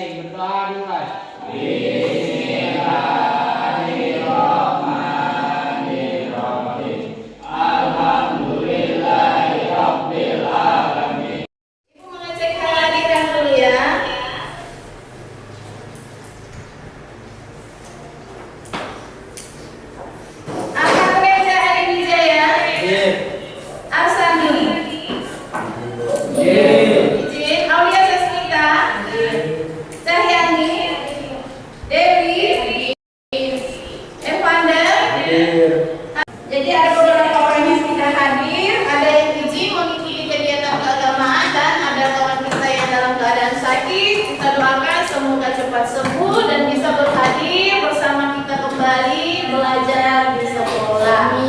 masing-masing. Berdoa dimulai. Ibu mengecek kehadiran dulu ya. Ahmad Reza Adi Wijaya. Arsani. Izin. Aulia Sasmita. Cahyani. Dewi. Evander. Jadi ada beberapa orang yang tidak hadir, ada yang izin mengikuti kegiatan keagamaan dan ada kawan kita yang dalam keadaan sakit. Kita doakan semoga cepat sembuh dan bisa berhadir bersama kita kembali belajar di sekolah.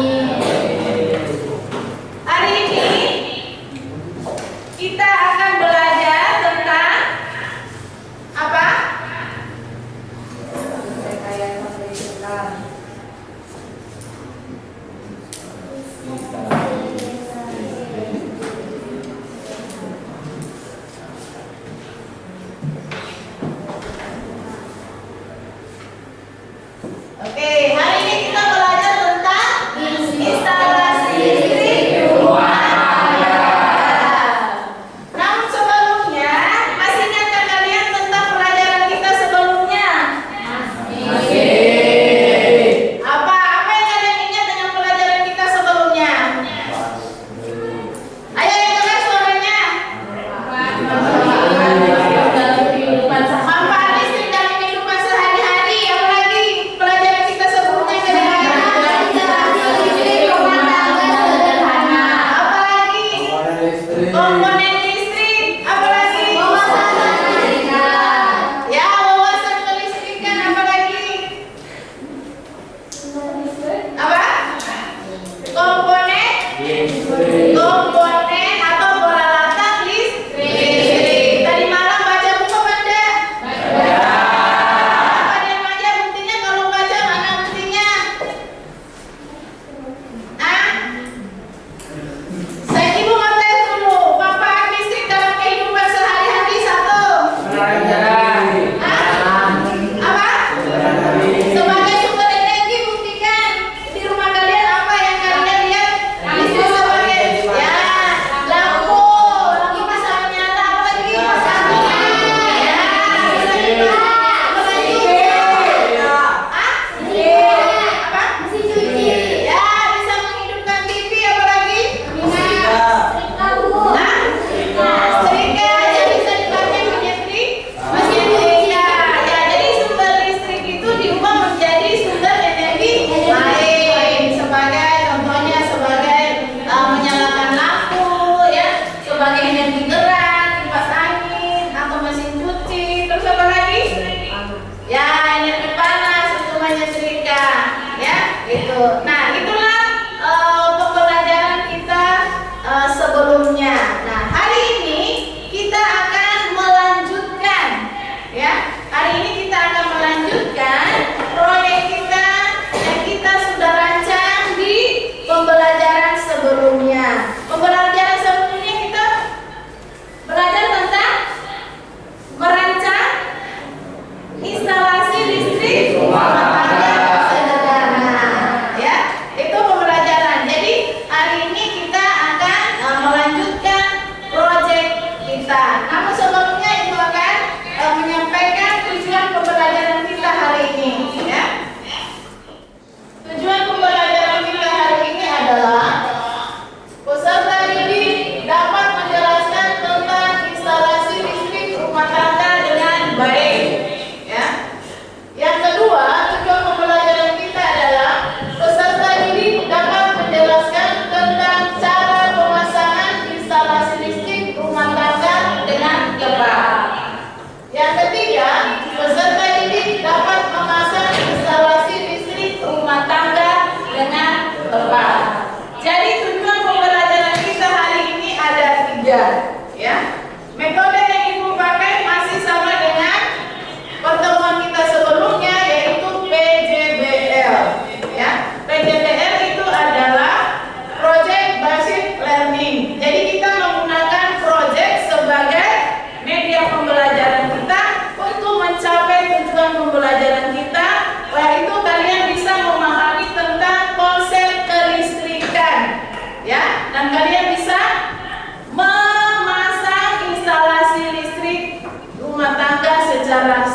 Hari ini kita akan belajar tentang apa? Oke, hari ini kita belajar tentang instalasi listrik di rumah tangga. Namun sebelumnya, masih ingatkah kalian tentang pelajaran kita sebelumnya? Apa yang kalian ingat dengan pelajaran kita sebelumnya? Ayo yang keras suaranya. Manfaat listrik dalam kehidupan sehari-hari. Apa lagi pelajaran kita sebelumnya sederhana? Apa lagi? Komponen listrik. Apa lagi? Ya, wawasan kelistrikan. Apa lagi? Apa? Komponen atau peralatan listrik. Tadi malam baca buku apa enggak? Apa dia baca buktinya? Kalau baca mana buktinya? Saya ibu ngetes dulu. Manfaat listrik dalam kehidupan sehari-hari satu. Apa? Sebagai sumber energi, buktikan di rumah kalian apa yang kalian lihat listrik sebagai ya lampu bisa menyala. Apa lagi? Ya, apa lagi? Apa? Mesin cuci. Ya, bisa menghidupkan TV. Apa lagi? Setrika ya, bisa dipakai menyetrik mesin cuci. Ya, jadi sumber listrik itu diubah menjadi sumber energi lain sebagai contohnya sebagai menyalakan lampu ya, sebagai energi gerak, kipas angin atau mesin cuci. Terus apa lagi? Ya, energi panas untuk menyetrika ya, gitu. Nah, itulah pembelajaran kita sebelumnya. Nah, hari ini kita akan melanjutkan ya. Hari ini kita akan melanjutkan proyek kita yang kita sudah rancang di pembelajaran sebelumnya. Pembelajaran sebelumnya kita belajar tentang merancang instalasi listrik rumah tangga sederhana ya.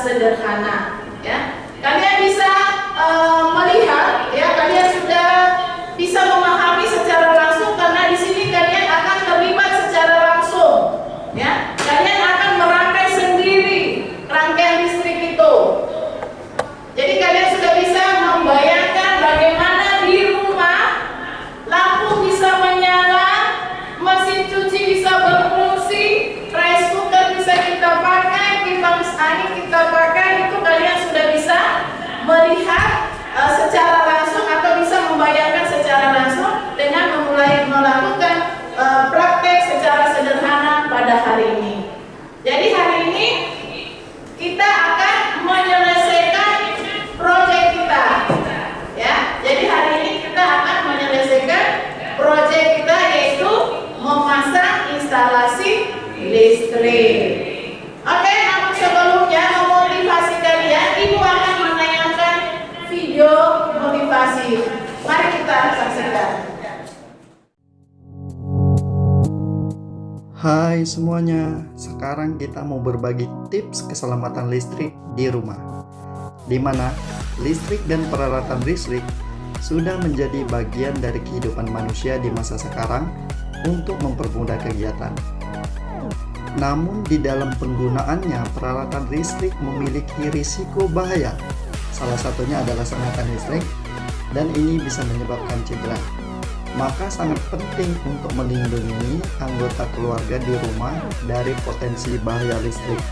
sederhana. Ya, kalian bisa melihat, ya, kalian sudah bisa memahami secara langsung karena di sini kalian akan terlibat secara langsung. Ya, kalian akan merangkai sendiri rangkaian listrik itu. Jadi kalian sudah bisa membayangkan bagaimana di rumah lampu bisa menyala, mesin cuci bisa berfungsi, rice cooker bisa kita pakai, kipas angin kita pakai. Itu kalian sudah bisa melihat secara langsung atau bisa membayangkan secara langsung dengan memulai melakukan praktek secara sederhana pada hari ini. Jadi hari ini kita akan menyelesaikan proyek kita, ya. Jadi hari ini kita akan menyelesaikan proyek kita, yaitu memasang instalasi listrik. Oke, namun sebelumnya memotivasi kalian, Ibu akan menayangkan video motivasi. Mari kita saksikan. Hai semuanya, sekarang kita mau berbagi tips keselamatan listrik di rumah, di mana listrik dan peralatan listrik sudah menjadi bagian dari kehidupan manusia di masa sekarang untuk mempermudah kegiatan. Namun di dalam penggunaannya, peralatan listrik memiliki risiko bahaya. Salah satunya adalah sengatan listrik, dan ini bisa menyebabkan cedera. Maka sangat penting untuk melindungi anggota keluarga di rumah dari potensi bahaya listrik.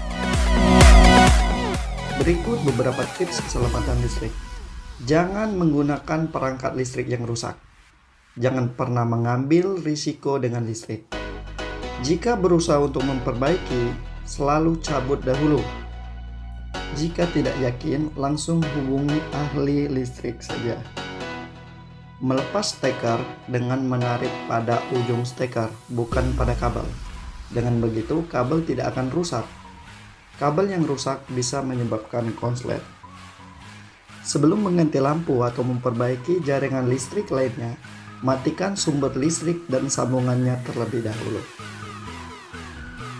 Berikut beberapa tips keselamatan listrik. Jangan menggunakan perangkat listrik yang rusak. Jangan pernah mengambil risiko dengan listrik. Jika berusaha untuk memperbaiki, selalu cabut dahulu. Jika tidak yakin, langsung hubungi ahli listrik saja. Melepas steker dengan menarik pada ujung steker, bukan pada kabel. Dengan begitu, kabel tidak akan rusak. Kabel yang rusak bisa menyebabkan konslet. Sebelum mengganti lampu atau memperbaiki jaringan listrik lainnya, matikan sumber listrik dan sambungannya terlebih dahulu.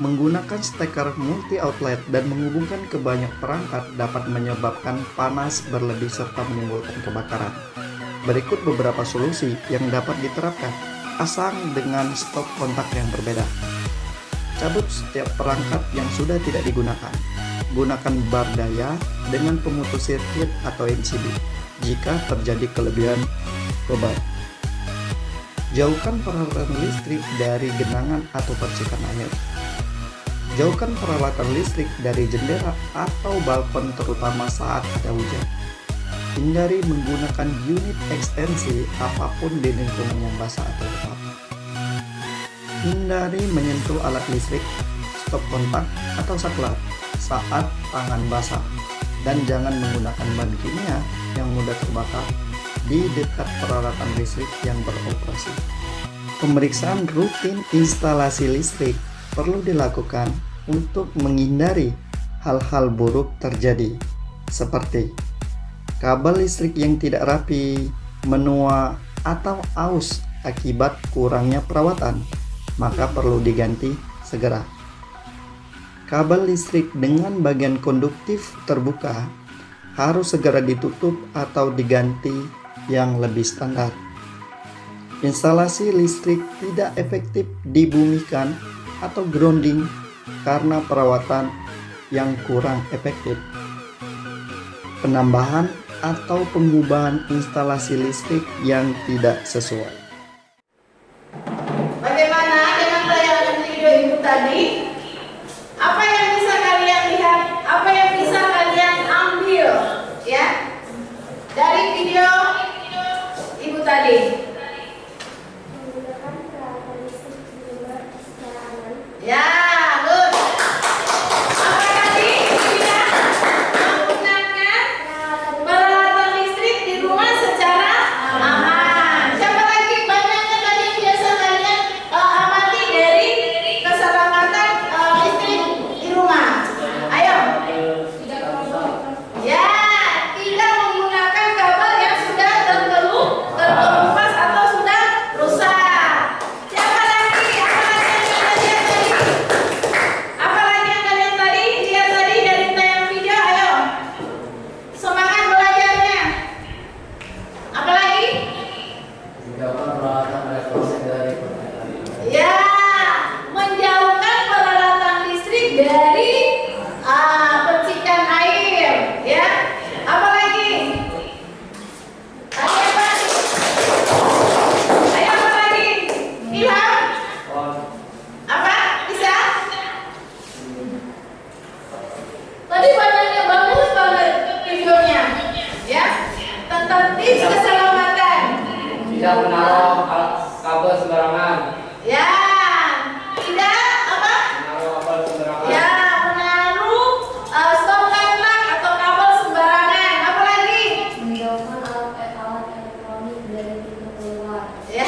Menggunakan steker multi outlet dan menghubungkan ke banyak perangkat dapat menyebabkan panas berlebih serta menimbulkan kebakaran. Berikut beberapa solusi yang dapat diterapkan. Pasang dengan stop kontak yang berbeda. Cabut setiap perangkat yang sudah tidak digunakan. Gunakan bar daya dengan pemutus sirkuit atau MCB jika terjadi kelebihan beban. Jauhkan peralatan listrik dari genangan atau percikan air. Jauhkan peralatan listrik dari jendela atau balkon terutama saat ada hujan. Hindari menggunakan unit ekstensi apapun di lingkungan yang basah atau lembab. Hindari menyentuh alat listrik, stop kontak, atau saklar saat tangan basah. Dan jangan menggunakan bahan kimia yang mudah terbakar di dekat peralatan listrik yang beroperasi. Pemeriksaan rutin instalasi listrik perlu dilakukan untuk menghindari hal-hal buruk terjadi, seperti kabel listrik yang tidak rapi, menua, atau aus akibat kurangnya perawatan, maka perlu diganti segera. Kabel listrik dengan bagian konduktif terbuka harus segera ditutup atau diganti yang lebih standar. Instalasi listrik tidak efektif dibumikan atau grounding karena perawatan yang kurang efektif. Penambahan atau pengubahan instalasi listrik yang tidak sesuai. Bagaimana dengan tayangan video Ibu tadi? Apa yang bisa kalian lihat? Apa yang bisa kalian ambil, ya, dari video Ibu tadi? Ya, good. Apa tadi? Tidak menggunakan peralatan listrik di rumah secara aman. Siapa lagi Tidak menaruh kabel sembarangan. Ya, tidak apa? Menaruh kabel sembarangan. Ya, menaruh stop kontak atau kabel sembarangan. Apa lagi? Menjauhkan alat elektronik dari pintu keluar. Ya,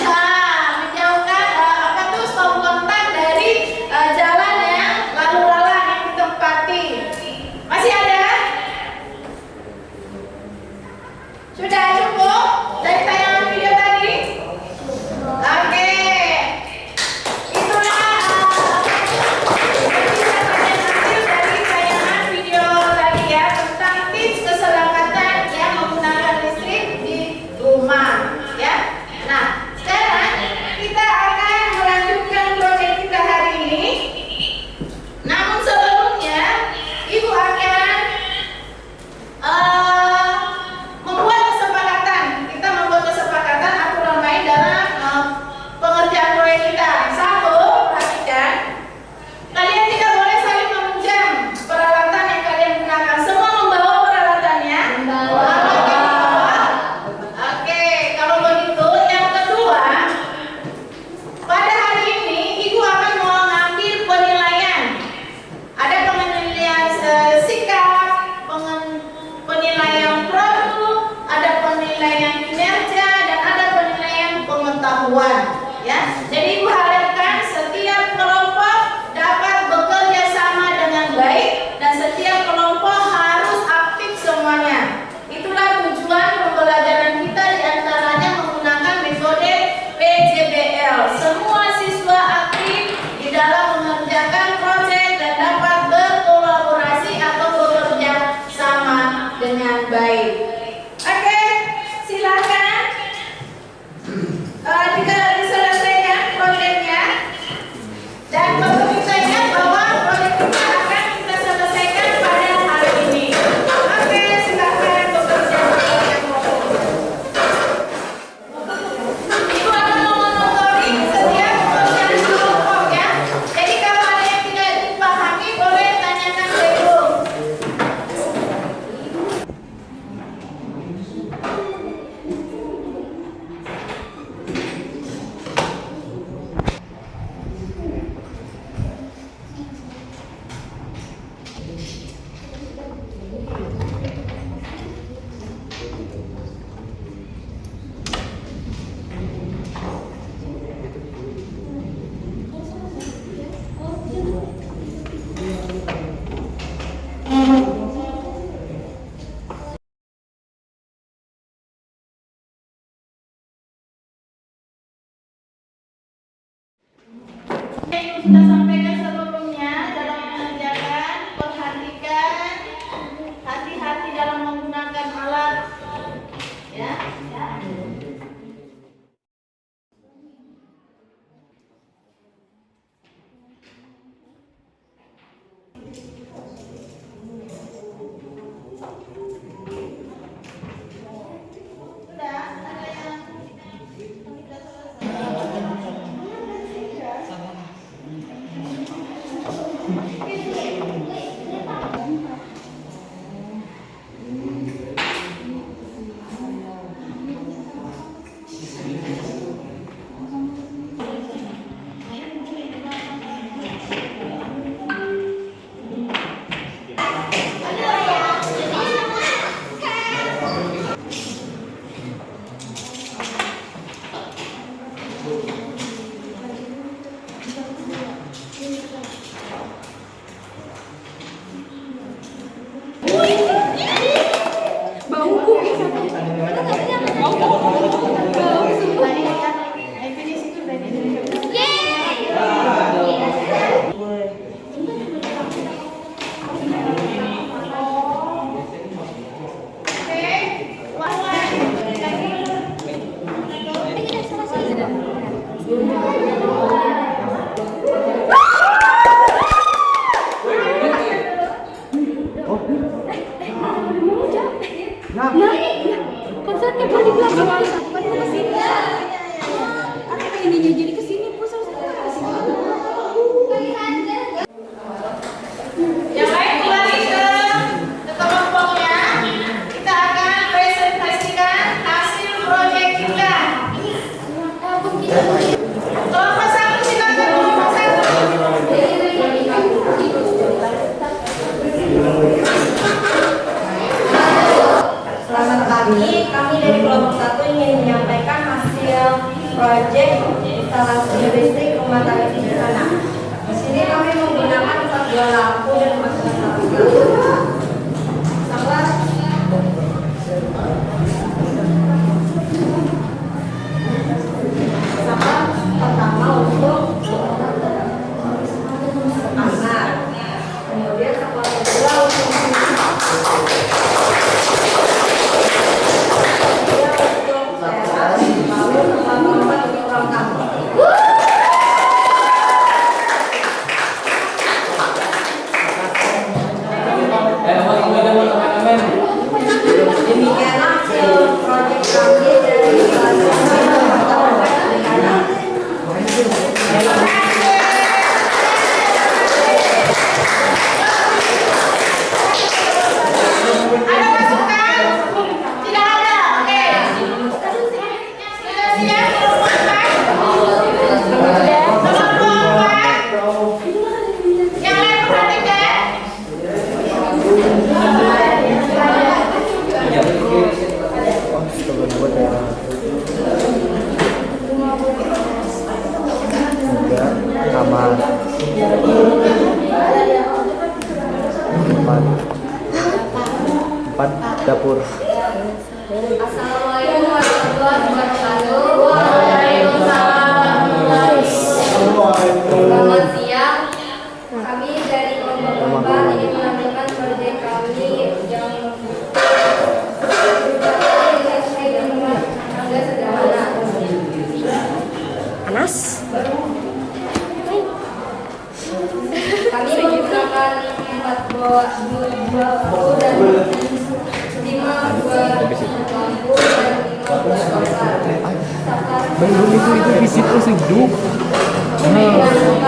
menjauhkan apa tuh stop kontak dari jalan yang lalu lalang yang ditempati. Masih ada? Sudah cukup dari tayangan video tadi? Oke. Itulah hasil dari tayangan video tadi ya tentang tips keselamatan yang menggunakan listrik di rumah ya. Nah, sekarang kita akan melanjutkan proyek kita hari ini. Namun sebelumnya, Ibu akan membuat kesepakatan. Kita membuat kesepakatan aturan main dalam pengerjaan proyek kita. Satu, perhatikan, kalian tidak boleh saling meminjam peralatan yang kalian gunakan. Semua membawa peralatannya. Oke, kalau begitu, yang kedua, pada hari ini Ibu akan mengambil penilaian. Ada penilaian sikap, penilaian produk, ada penilaian kinerja, dan ada penilaian pengetahuan. Ya, jadi Ibu harapkan setiap kelompok dapat bekerja sama dengan baik dan setiap kelompok harus aktif semuanya. Itulah tujuan pembelajaran kita diantaranya menggunakan metode PJBL. Semua siswa aktif di dalam mengerjakan proyek dan dapat berkolaborasi atau bekerja sama dengan baik. Oke, silakan. Jika diselesaikan proyeknya dan perlu kita ingat bahwa proyek kita akan kita selesaikan pada hari ini. Oke, silakan bekerja. Ibu akan memonitoring setiap pekerjaan kelompok ya. Jadi kalau ada yang tidak dipahami boleh tanyakan ke Ibu. Yang kita sampaikan sebelumnya dalam mengerjakan, perhatikan hati-hati dalam menggunakan alat ya. Sudah ada yang tidak Konsernya kan di belakang. Apa ininya jadi kesini pusat Yang lain kembali ke kelompoknya. Kita akan presentasikan hasil proyek kita. kami dari kelompok 1 ingin menyampaikan hasil proyek instalasi listrik rumah tangga sederhana. Di sini kami menggunakan 4 buah lampu dan 4 buah lampu. Sama pertama untuk anak, kemudian sama kedua untuk demikianlah hasil proyek kami dari Ada masukan? Tidak ada. Oke. Sudah siap kelompok 4? Yang lain perhatikan. Kamar 4 dapur. Assalamualaikum warahmatullahi wabarakatuh. Selamat siang. Kami dari kelompok 4 ingin menampilkan proyek kami yang tangga sederhana. Panas. Kami menggunakan 4 buah lampu dan 5 buah lampu dan 5 buah saklar. Belum itu di situ sejuk. Menggunakan lampu.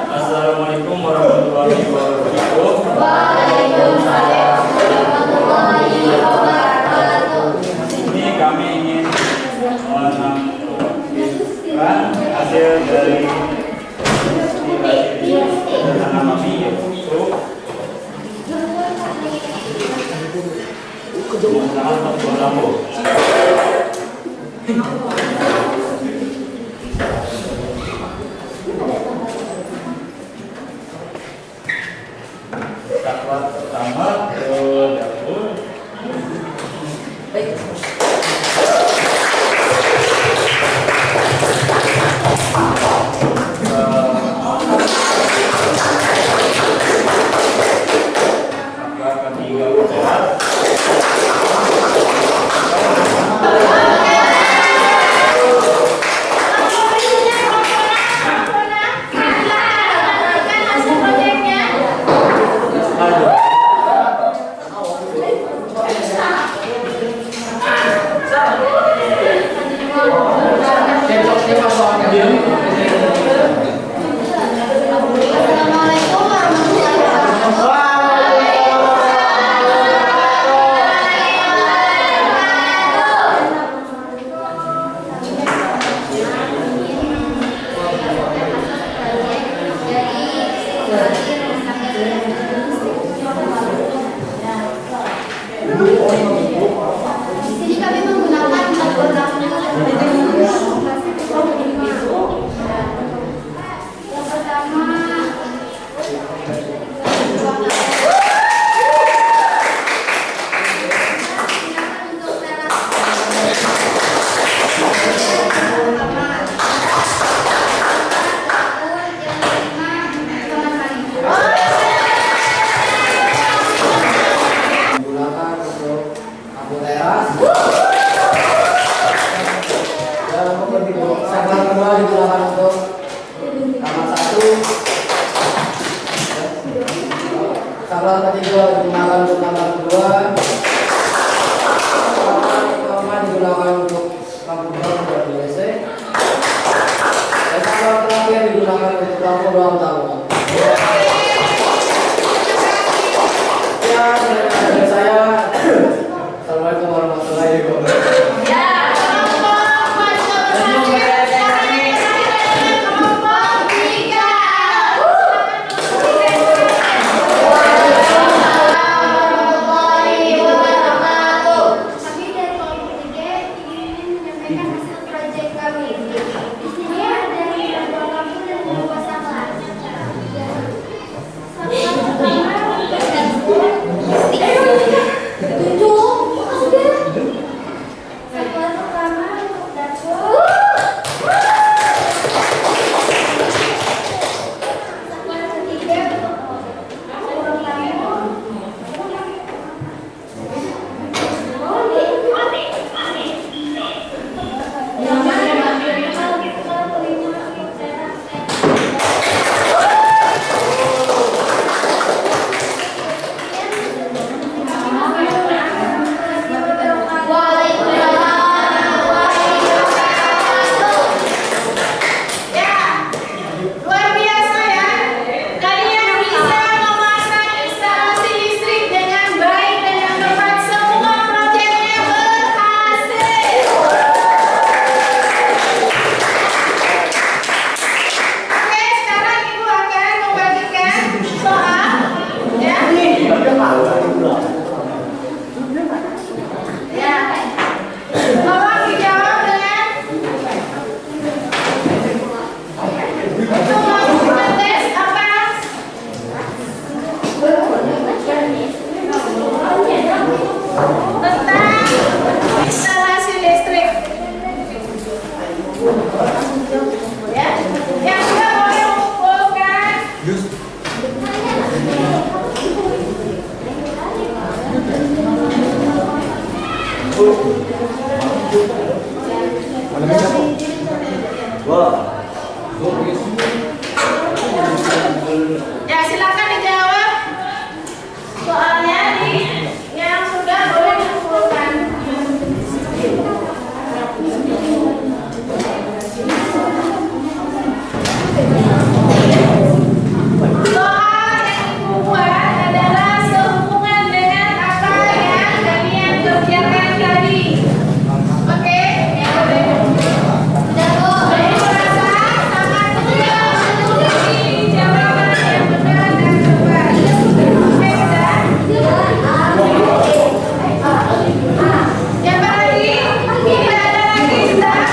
Assalamualaikum warahmatullahi wabarakatuh. Waalaikumsalam warahmatullahi wabarakatuh. Ini kami ingin menampilkan hasil dari sederhana kami, yaitu menggunakan 4 buah lampu. Saklar pertama ke dapur. Saklar ketiga ke teras. Assalamualaikum warahmatullahi wabarakatuh. Di sini kami menggunakan 4 buah lampu. kedua digunakan untuk kamar 1. Saklar ketiga digunakan untuk kamar 2. Saklar keempat digunakan untuk komputer dan WC. Dan saklar terakhir digunakan untuk lampu ruang tamu. Ya, dari saya. Assalamualaikum warahmatullahi wabarakatuh. Kami dari kelompok 3 ingin menyampaikan hasil proyek kami. Di sini ada beberapa lampu dan beberapa saklar. Saklar pertama saklar pertama untuk dapur. Saklar ketiga untuk ruang tamu. Luar biasa ya. Kalian bisa memasang instalasi listrik dengan baik, dengan tepat. Semua proyeknya berhasil. Oke, sekarang Ibu akan membagikan soal ya. Ya. Tolong dijawab dengan itu mau tes apa? Tentang instalasi listrik. Ya, yang sudah boleh mengumpulkan. Ya, silakan dijawab soalnya yang sudah boleh mengumpulkan. Soal yang Ibu buat adalah sehubungan dengan apa yang kalian kerjakan tadi. Oke? Saya merasa sangat mudah menulis jawaban yang benar dan tepat. Oke, sudah? Siapa lagi? Tidak ada lagi, sudah?